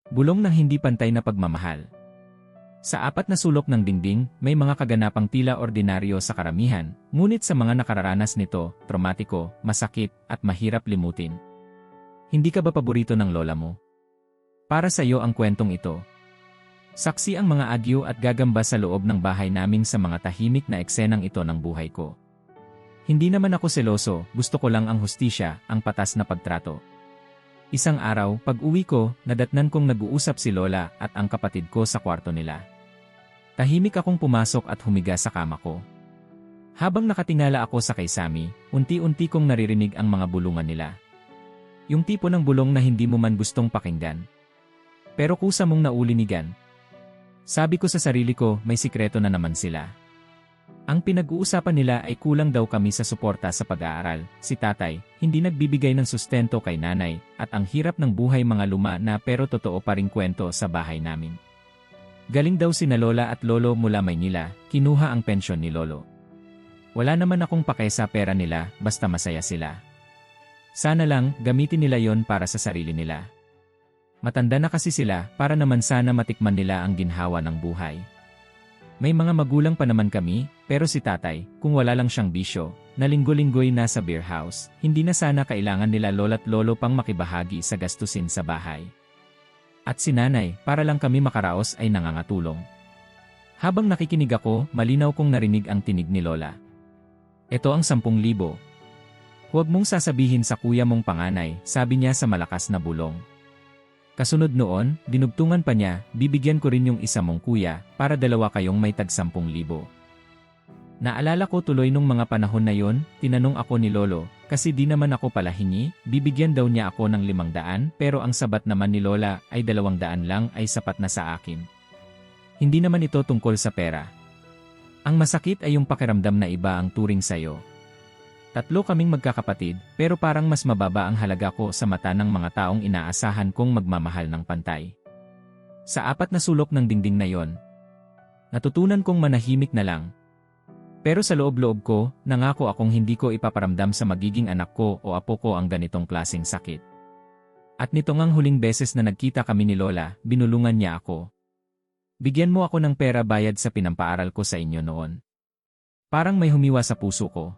Bulong ng hindi pantay na pagmamahal. Sa apat na sulok ng dingding, may mga kaganapang tila ordinaryo sa karamihan, ngunit sa mga nakararanas nito, traumatiko, masakit, at mahirap limutin. Hindi ka ba paborito ng lola mo? Para sa iyo ang kwentong ito. Saksi ang mga agyo at gagamba sa loob ng bahay namin sa mga tahimik na eksenang ito ng buhay ko. Hindi naman ako seloso, gusto ko lang ang hustisya, ang patas na pagtrato. Isang araw, pag-uwi ko, nadatnan kong nag-uusap si Lola at ang kapatid ko sa kwarto nila. Tahimik akong pumasok at humiga sa kama ko. Habang nakatingala ako sa kay Sammy, unti-unti kong naririnig ang mga bulungan nila. Yung tipo ng bulong na hindi mo man gustong pakinggan. Pero kusa mong naulinigan. Sabi ko sa sarili ko, may sikreto na naman sila. Ang pinag-uusapan nila ay kulang daw kami sa suporta sa pag-aaral. Si tatay, hindi nagbibigay ng sustento kay nanay, at ang hirap ng buhay mga luma na pero totoo pa ring kwento sa bahay namin. Galing daw sina lola at lolo mula Maynila, kinuha ang pensyon ni lolo. Wala naman akong pake sa pera nila, basta masaya sila. Sana lang, gamitin nila yon para sa sarili nila. Matanda na kasi sila, para naman sana matikman nila ang ginhawa ng buhay. May mga magulang pa naman kami, pero si tatay, kung wala lang siyang bisyo, na linggo-linggoy nasa beer house, hindi na sana kailangan nila lola't lolo pang makibahagi sa gastusin sa bahay. At si nanay, para lang kami makaraos ay nangangatulong. Habang nakikinig ako, malinaw kong narinig ang tinig ni lola. Ito ang 10,000. Huwag mong sasabihin sa kuya mong panganay, sabi niya sa malakas na bulong. Kasunod noon, dinugtungan pa niya, bibigyan ko rin yung isa mong kuya, para dalawa kayong may tag 10,000. Naalala ko tuloy nung mga panahon na yon, tinanong ako ni lolo, kasi di naman ako pala hingi, bibigyan daw niya ako ng 500, pero ang sabat naman ni lola ay 200 lang ay sapat na sa akin. Hindi naman ito tungkol sa pera. Ang masakit ay yung pakiramdam na iba ang turing sayo. 3 kaming magkakapatid, pero parang mas mababa ang halaga ko sa mata ng mga taong inaasahan kong magmamahal ng pantay. Sa 4 na sulok ng dingding na yon, natutunan kong manahimik na lang. Pero sa loob-loob ko, nangako akong hindi ko ipaparamdam sa magiging anak ko o apo ko ang ganitong klaseng sakit. At nito ngang huling beses na nagkita kami ni Lola, binulungan niya ako. Bigyan mo ako ng pera bayad sa pinampaaral ko sa inyo noon. Parang may humiwa sa puso ko.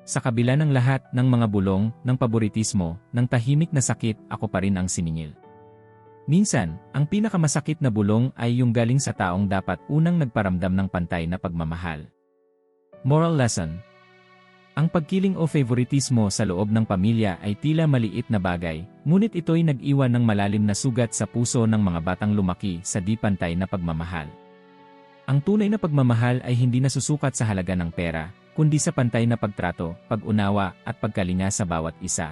Sa kabila ng lahat ng mga bulong, ng paboritismo, ng tahimik na sakit, ako pa rin ang siningil. Minsan, ang pinakamasakit na bulong ay yung galing sa taong dapat unang nagparamdam ng pantay na pagmamahal. Moral lesson. Ang pagkiling o favoritismo sa loob ng pamilya ay tila maliit na bagay, ngunit ito'y nag-iwan ng malalim na sugat sa puso ng mga batang lumaki sa di pantay na pagmamahal. Ang tunay na pagmamahal ay hindi nasusukat sa halaga ng pera, kundi sa pantay na pagtrato, pag-unawa, at pagkalinga sa bawat isa.